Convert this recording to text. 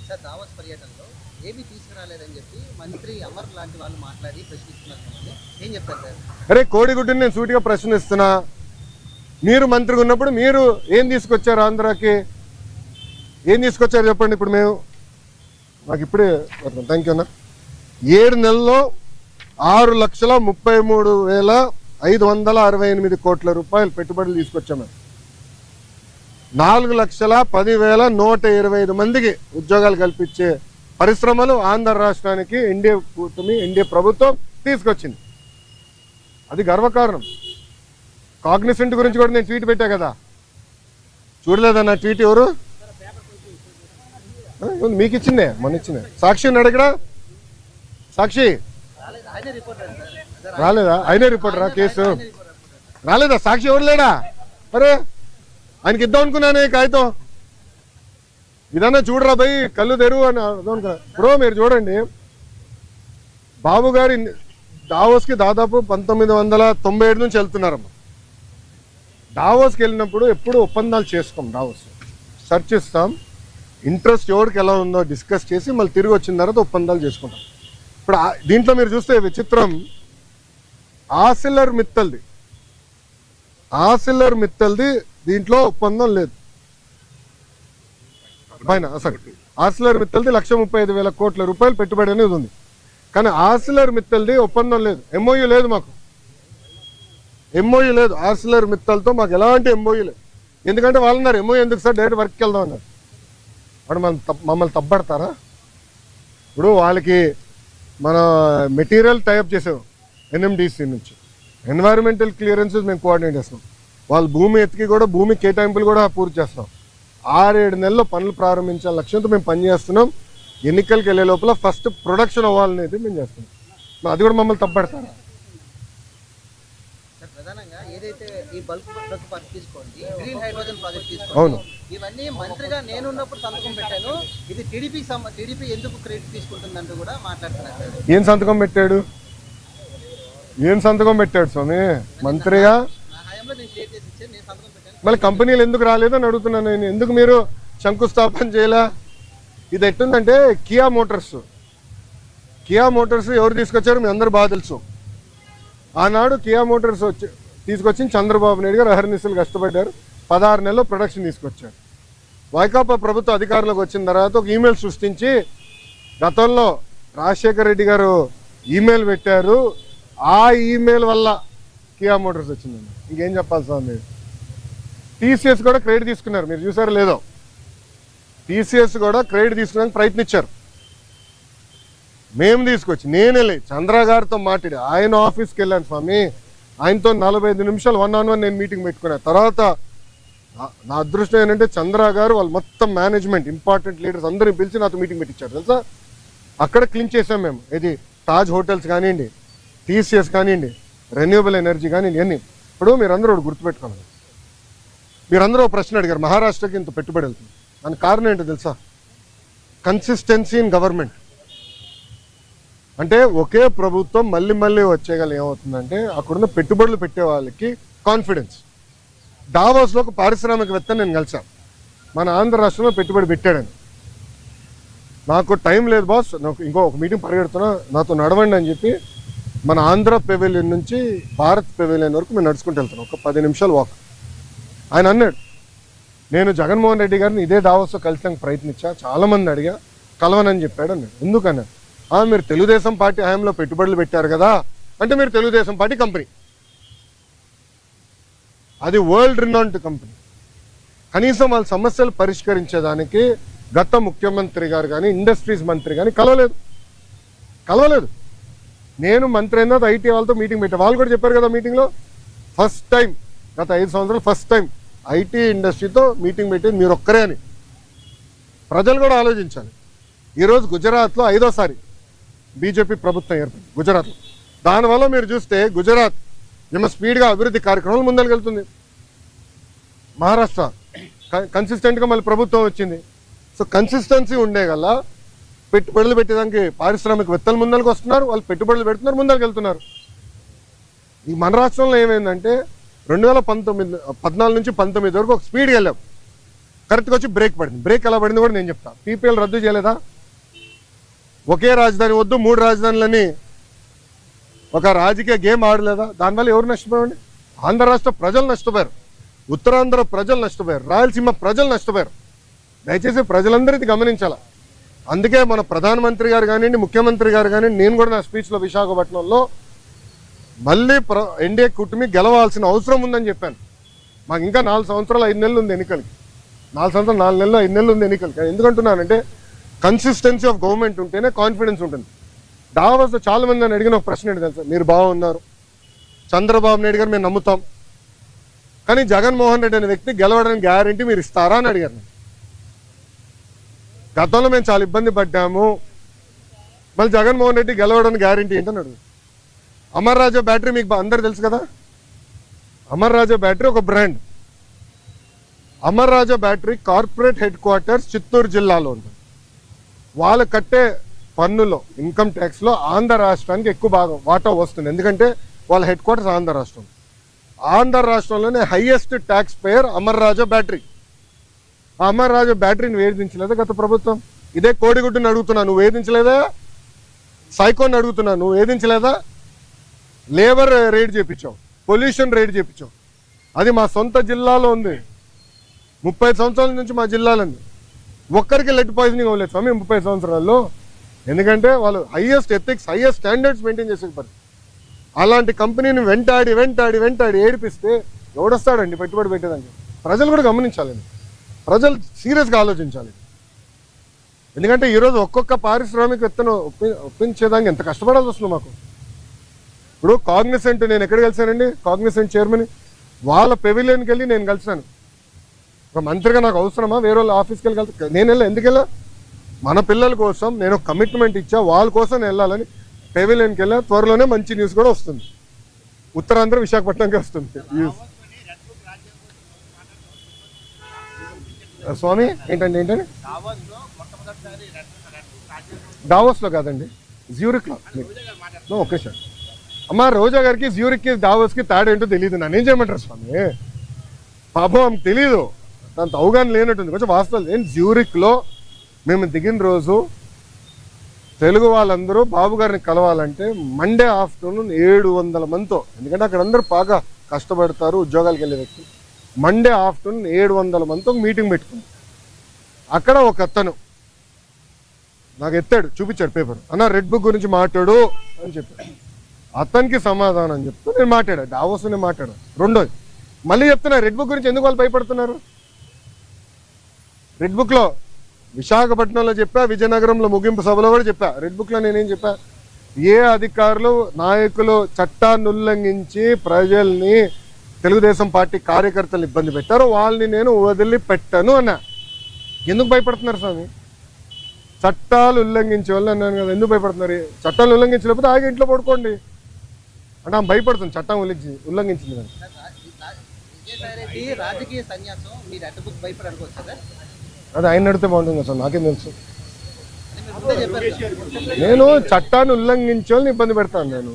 Sir Davos పర్యటనలో ఏమీ తీసుకురాలేదని చెప్పి మంత్రి అమర్ లాంటి వాళ్ళు మాట్లాడి ప్రశ్నిస్తున్నారు. ఏం చెప్తారు సార్? అరే కోడిగుడ్డుని నేను సూటిగా ప్రశ్నిస్తున్నా. మీరు మంత్రిగా ఉన్నప్పుడు మీరు ఏం తీసుకొచ్చారు? ఆంధ్రాకి ఏం తీసుకొచ్చారు చెప్పండి. ఇప్పుడు మేము మాకు ఇప్పుడే థ్యాంక్ యూ అన్న. 7 నెలల్లో 6,33,568 కోట్ల రూపాయలు పెట్టుబడులు తీసుకొచ్చాము. 4,10,125 మందికి ఉద్యోగాలు కల్పించే పరిశ్రమలు ఆంధ్ర రాష్ట్రానికి ఎన్డీఏ ప్రభుత్వం తీసుకొచ్చింది. అది గర్వకారణం. కాగ్నిసెంట్ గురించి కూడా నేను ట్వీట్ పెట్టా కదా, చూడలేదన్న ట్వీట్? ఎవరు మీకు ఇచ్చిందే, మొన్న ఇచ్చిందే. సాక్షి ఉన్నాడు ఇక్కడ, సాక్షి రాలేదా? ఆయనే రిపోర్టరా? కేసు రాలేదా? సాక్షి ఎవరు లేడా? అరే ఆయనకి ఇద్దాం అనుకున్నానే కాగితం. ఇదన్నా చూడరా భయ్, కళ్ళు తెరువు అని అర్థం అనుకున్నా. ఇప్పుడు మీరు చూడండి, బాబు గారి దావోస్కి దాదాపు 1997 నుంచి వెళ్తున్నారమ్మా. దావోస్కి వెళ్ళినప్పుడు ఎప్పుడు ఒప్పందాలు చేసుకోం. దావోస్ సెర్చ్ ఇస్తాం, ఇంట్రెస్ట్ ఎవరికి ఎలా ఉందో డిస్కస్ చేసి మళ్ళీ తిరిగి వచ్చిన తర్వాత ఒప్పందాలు చేసుకుంటాం. ఇప్పుడు దీంట్లో మీరు చూస్తే విచిత్రం, ఆసిల్లర్ మిత్తల్ది దీంట్లో ఒప్పందం లేదు. పైన అసలు ఆసిల్లర్ మిత్తల్ది 1,35,000 కోట్ల రూపాయలు పెట్టుబడి అనేది ఉంది. కానీ ఆసిల్లర్ మిత్తల్ది ఒప్పందం లేదు, ఎంఓయూ లేదు. మాకు ఎంఓయూ లేదు ఆసిల్లర్ మిత్తల్తో, మాకు ఎలాంటి ఎంఓయూ లేదు. ఎందుకంటే వాళ్ళు అన్నారు ఎంఓయూ ఎందుకు సార్, డైరెక్ట్ వర్క్కి వెళ్దాం అన్నారు. వాడు మమ్మల్ని తప్పడతారా? ఇప్పుడు వాళ్ళకి మన మెటీరియల్ టైప్ చేసాం ఎన్ఎండిసి నుంచి, ఎన్వైరన్మెంటల్ క్లియరెన్సెస్ మేము కోఆర్డినేట్ చేస్తాం. వాళ్ళు భూమి ఎత్తికి కూడా భూమి కేటాయింపులు కూడా పూర్తి చేస్తాం. 6-7 నెలల్లో పనులు ప్రారంభించాల లక్ష్యంతో మేము పనిచేస్తున్నాం. ఎన్నికలకు వెళ్ళే లోపల ఫస్ట్ ప్రొడక్షన్ అవ్వాలనేది మేము చేస్తున్నాం. అది కూడా మమ్మల్ని తప్పడతారా? ప్రధానంగా ఏదైతే ఈ బల్క్ డ్రగ్ పార్క్ తీసుకోండి, గ్రీన్ హైడ్రోజన్ ప్రాజెక్ట్ తీసుకోండి, అవును, ఇవన్నీ మంత్రిగా నేనున్నప్పుడు సంతకం పెట్టాను. ఇది టీడీపీ ఎందుకు క్రెడిట్ తీసుకుంటుందంటూ కూడా మాట్లాడుతున్నారు. ఏం సంతకం పెట్టాడు? స్వామి? మంత్రిగా మళ్ళీ కంపెనీలు ఎందుకు రాలేదని అడుగుతున్నాను నేను. ఎందుకు మీరు శంకుస్థాపన చేయలే? ఇది ఎట్టుందంటే కియా మోటార్స్ ఎవరు తీసుకొచ్చారు మీ అందరూ బాగా తెలుసు. ఆనాడు కియా మోటార్స్ తీసుకొచ్చి చంద్రబాబు నాయుడు గారు అహర్నిశలు కష్టపడ్డారు. 16 నెలల్లో ప్రొడక్షన్ తీసుకొచ్చారు. వైకాపా ప్రభుత్వ అధికారంలోకి వచ్చిన తర్వాత ఒక ఈమెయిల్ సృష్టించి, గతంలో రాజశేఖర రెడ్డి గారు ఈమెయిల్ పెట్టారు, ఆ ఈమెయిల్ వల్ల కియా మోటార్స్ వచ్చిందండి. ఇంకేం చెప్పాలి స్వామి? టీసీఎస్ కూడా క్రెడిట్ తీసుకున్నారు, మీరు చూసారో లేదో. టీసీఎస్ కూడా క్రెడిట్ తీసుకోవడానికి ప్రయత్నించారు. మేము తీసుకొచ్చి నేనే చంద్ర గారితో మాట్లాడి ఆయన ఆఫీస్కి వెళ్ళాను స్వామి. ఆయనతో 45 నిమిషాలు 1-on-1 నేను మీటింగ్ పెట్టుకున్నా. తర్వాత నా అదృష్టం ఏంటంటే చంద్ర గారు వాళ్ళు మొత్తం మేనేజ్మెంట్ ఇంపార్టెంట్ లీడర్స్ అందరిని పిలిచి నాతో మీటింగ్ పెట్టించారు తెలుసా. అక్కడ క్లీన్ చేసాం మేము. ఇది తాజ్ హోటల్స్ కానివ్వండి, టీసీఎస్ కానివ్వండి, రెన్యూవబుల్ ఎనర్జీ కానివ్వండి, అన్నీ. ఇప్పుడు మీరందరూ ఒకటి గుర్తుపెట్టుకోవాలి. మీరందరూ ఒక ప్రశ్న అడిగారు, మహారాష్ట్రకి ఇంత పెట్టుబడి వెళ్తుంది. దానికి కారణం ఏంటో తెలుసా? Consistency in government. అంటే ఒకే ప్రభుత్వం మళ్ళీ వచ్చేగల ఏమవుతుందంటే అక్కడున్న పెట్టుబడులు పెట్టే వాళ్ళకి కాన్ఫిడెన్స్. దావోస్లో ఒక పారిశ్రామికవేత్త నేను కలిసాను, మన ఆంధ్ర రాష్ట్రంలో పెట్టుబడి పెట్టాడని. నాకు టైం లేదు బాస్, నాకు ఒక మీటింగ్ పరిగెడుతున్నా, నాతో నడవండి అని చెప్పి మన ఆంధ్ర పెవిలియన్ నుంచి భారత్ పెవిలియన్ వరకు మేము నడుచుకుంటూ వెళ్తున్నాం. ఒక 10 నిమిషాలు వాక్. ఆయన అన్నాడు, నేను జగన్మోహన్ రెడ్డి గారిని ఇదే దావోస్లో కలిసానికి ప్రయత్నించా, చాలామంది అడిగా, కలవనని చెప్పాడు అన్నాడు. ఎందుకన్నా? మీరు తెలుగుదేశం పార్టీ హయాంలో పెట్టుబడులు పెట్టారు కదా అంటే, మీరు తెలుగుదేశం పార్టీ కంపెనీ, అది వరల్డ్ రినౌండ్ కంపెనీ. కనీసం వాళ్ళ సమస్యలు పరిష్కరించేదానికి గత ముఖ్యమంత్రి గారు కానీ ఇండస్ట్రీస్ మంత్రి కానీ కలవలేదు. నేను మంత్రి అయిన తర్వాత ఐటీ వాళ్ళతో మీటింగ్ పెట్టా. వాళ్ళు కూడా చెప్పారు కదా మీటింగ్లో, ఫస్ట్ టైం గత 5 సంవత్సరాలు ఫస్ట్ టైం ఐటీ ఇండస్ట్రీతో మీటింగ్ పెట్టేది మీరు ఒక్కరే అని. ప్రజలు కూడా ఆలోచించాలి. ఈరోజు గుజరాత్లో 5వ బీజేపీ ప్రభుత్వం ఏర్పడింది గుజరాత్లో. దానివల్ల మీరు చూస్తే గుజరాత్ ఏమో స్పీడ్గా అభివృద్ధి కార్యక్రమాలు ముందరికెళ్తుంది. మహారాష్ట్ర కన్సిస్టెంట్గా మళ్ళీ ప్రభుత్వం వచ్చింది. సో కన్సిస్టెన్సీ ఉండే గల పెట్టుబడులు పెట్టేదానికి పారిశ్రామికవేత్తలు ముందరికి వస్తున్నారు, వాళ్ళు పెట్టుబడులు పెడుతున్నారు, ముందరికి వెళ్తున్నారు. ఈ మన రాష్ట్రంలో ఏమైందంటే 2014 నుంచి 19 వరకు ఒక స్పీడ్గా వెళ్ళాం. కరెక్ట్గా వచ్చి బ్రేక్ పడింది. బ్రేక్ ఎలా పడింది కూడా నేను చెప్తా. పీపీఎల్ రద్దు చేయలేదా? ఒకే రాజధాని వద్దు 3 రాజధానులని ఒక రాజకీయ గేమ్ ఆడలేదా? దానివల్ల ఎవరు నష్టపోయారండి? ఆంధ్ర రాష్ట్ర ప్రజలు నష్టపోయారు, ఉత్తరాంధ్ర ప్రజలు నష్టపోయారు, రాయలసీమ ప్రజలు నష్టపోయారు. దయచేసి ప్రజలందరూ ఇది గమనించాల. అందుకే మన ప్రధానమంత్రి గారు కానివ్వండి, ముఖ్యమంత్రి గారు కానివ్వండి, నేను కూడా నా స్పీచ్లో విశాఖపట్నంలో మళ్ళీ ఎన్డీఏ కూటమి గెలవాల్సిన అవసరం ఉందని చెప్పాను. మాకు ఇంకా 4 సంవత్సరాలు 5 నెలలు ఉంది ఎన్నికలకి. 4 సంవత్సరాలు 4 నెలలు 5 నెలలు ఉంది ఎన్నికలకి. ఎందుకంటున్నానంటే కన్సిస్టెన్సీ ఆఫ్ గవర్నమెంట్ ఉంటేనే కాన్ఫిడెన్స్ ఉంటుంది. దావాస్లో చాలా మంది నన్ను అడిగిన ఒక ప్రశ్న ఏంటి తెలుసా? మీరు బాగున్నారు, చంద్రబాబు నాయుడు గారు మేము నమ్ముతాం, కానీ జగన్మోహన్ రెడ్డి అనే వ్యక్తి గెలవడానికి గ్యారంటీ మీరు ఇస్తారా అని అడిగారు. గతంలో మేము చాలా ఇబ్బంది పడ్డాము, మళ్ళీ జగన్మోహన్ రెడ్డి గెలవడానికి గ్యారంటీ ఏంటని అడుగు. అమర్ రాజా బ్యాటరీ మీకు అందరు తెలుసు కదా. అమర్ రాజా బ్యాటరీ ఒక brand. Amar Raja battery corporate headquarters Chittoor జిల్లాలో ఉంటుంది. వాళ్ళు కట్టే పన్నులో ఇన్కమ్ ట్యాక్స్లో ఆంధ్ర రాష్ట్రానికి ఎక్కువ భాగం వాటా వస్తుంది. ఎందుకంటే వాళ్ళ హెడ్ క్వార్టర్స్ ఆంధ్ర రాష్ట్రం. ఆంధ్ర రాష్ట్రంలోనే highest tax payer Amar Raja battery. ఆ అమర్ రాజా బ్యాటరీని వేధించలేదా గత ప్రభుత్వం? ఇదే కోడిగుడ్డుని అడుగుతున్నా, నువ్వు వేధించలేదా? సైకోని అడుగుతున్నా, నువ్వు వేధించలేదా? లేబర్ రేట్ చేయించావు, పొల్యూషన్ రేట్ చేయించావు. అది మా సొంత జిల్లాలో ఉంది. 30 సంవత్సరాల నుంచి మా జిల్లాలో ఉంది. ఒక్కరికి లెడ్ పాయిజనింగ్ అవ్వలేదు స్వామి 30 సంవత్సరాల్లో. ఎందుకంటే వాళ్ళు highest ethics, highest standards maintain చేసే పని. అలాంటి కంపెనీని వెంటాడి వెంటాడి వెంటాడి ఏడిపిస్తే ఎవడొస్తాడండి పెట్టుబడి పెట్టేదానికి? ప్రజలు కూడా గమనించాలండి, ప్రజలు సీరియస్గా ఆలోచించాలి. ఎందుకంటే ఈరోజు ఒక్కొక్క పారిశ్రామికవేత్తను ఒప్పించేదానికి ఎంత కష్టపడాల్సి వస్తుంది మాకు. ఇప్పుడు కాగ్నిసెంట్ నేను ఎక్కడ కలిసానండి? కాగ్నిసెంట్ చైర్మన్ వాళ్ళ పెవిలియన్కి వెళ్ళి నేను కలిసాను. ఒక మంత్రిగా నాకు అవసరమా వేరే వాళ్ళ ఆఫీస్కి వెళ్ళి కలిసి? నేను వెళ్ళా. ఎందుకు వెళ్ళా? మన పిల్లల కోసం నేను కమిట్మెంట్ ఇచ్చా, వాళ్ళ కోసం నేను వెళ్ళాలని పెవిలియన్కి వెళ్ళా. త్వరలోనే మంచి న్యూస్ కూడా వస్తుంది, ఉత్తరాంధ్ర విశాఖపట్నంకి వస్తుంది న్యూస్. స్వామి ఏంటండి ఏంటండి? దావోస్లో కాదండి, జ్యూరిక్లో. Okay sir. అమ్మ రోజా గారికి జ్యూరిక్కి దావోస్కి తేడా ఏంటో తెలియదు. నన్ను ఏం చేయమంటారు స్వామి? పాపం ఆమెకు తెలీదు, దాంతో అవగాహన లేనట్టుంది. కొంచెం వాస్తవాలు. నేను జ్యూరిక్లో మేము దిగిన రోజు తెలుగు వాళ్ళందరూ బాబు గారిని కలవాలంటే మండే ఆఫ్టర్నూన్ 700 మందితో, ఎందుకంటే అక్కడ అందరూ బాగా కష్టపడతారు ఉద్యోగాలకు వెళ్ళే వ్యక్తులు. మండే ఆఫ్టర్నూన్ 700 మందితో మీటింగ్ పెట్టుకుంది. అక్కడ ఒక అతను నాకు ఎత్తాడు, చూపించాడు పేపర్. అన్న రెడ్ బుక్ గురించి మాట్లాడు అని చెప్పాడు. అతనికి సమాధానం చెప్తూ నేను మాట్లాడా, డావోస్లోనే మాట్లాడాను. రెండోది మళ్ళీ చెప్తున్నా, రెడ్ బుక్ గురించి ఎందుకు వాళ్ళు భయపడుతున్నారు? రెడ్ బుక్లో విశాఖపట్నంలో చెప్పా, విజయనగరంలో ముగింపు సభలో కూడా చెప్పా. రెడ్ బుక్లో నేనేం చెప్పా? ఏ అధికారులు నాయకులు చట్టాన్ని ఉల్లంఘించి ప్రజల్ని, తెలుగుదేశం పార్టీ కార్యకర్తలను ఇబ్బంది పెట్టారో వాళ్ళని నేను వదిలిపెట్టను అన్నా. ఎందుకు భయపడుతున్నారు స్వామి? చట్టాలు ఉల్లంఘించే వాళ్ళు అన్నాను కదా, ఎందుకు భయపడుతున్నారు? చట్టాలు ఉల్లంఘించలేకపోతే ఆగి ఇంట్లో పడుకోండి అంటే ఆమె భయపడుతుంది చట్టం ఉల్లంఘించింది కదా. రాజకీయ సన్యాసం మీరు రెడ్ బుక్ భయపడి అనుకోవచ్చు కదా? అది ఆయన నడితే బాగుంటుంది కదా సార్, నాకేం తెలుసు. నేను చట్టాన్ని ఉల్లంఘించే వాళ్ళని ఇబ్బంది పెడతాను నేను.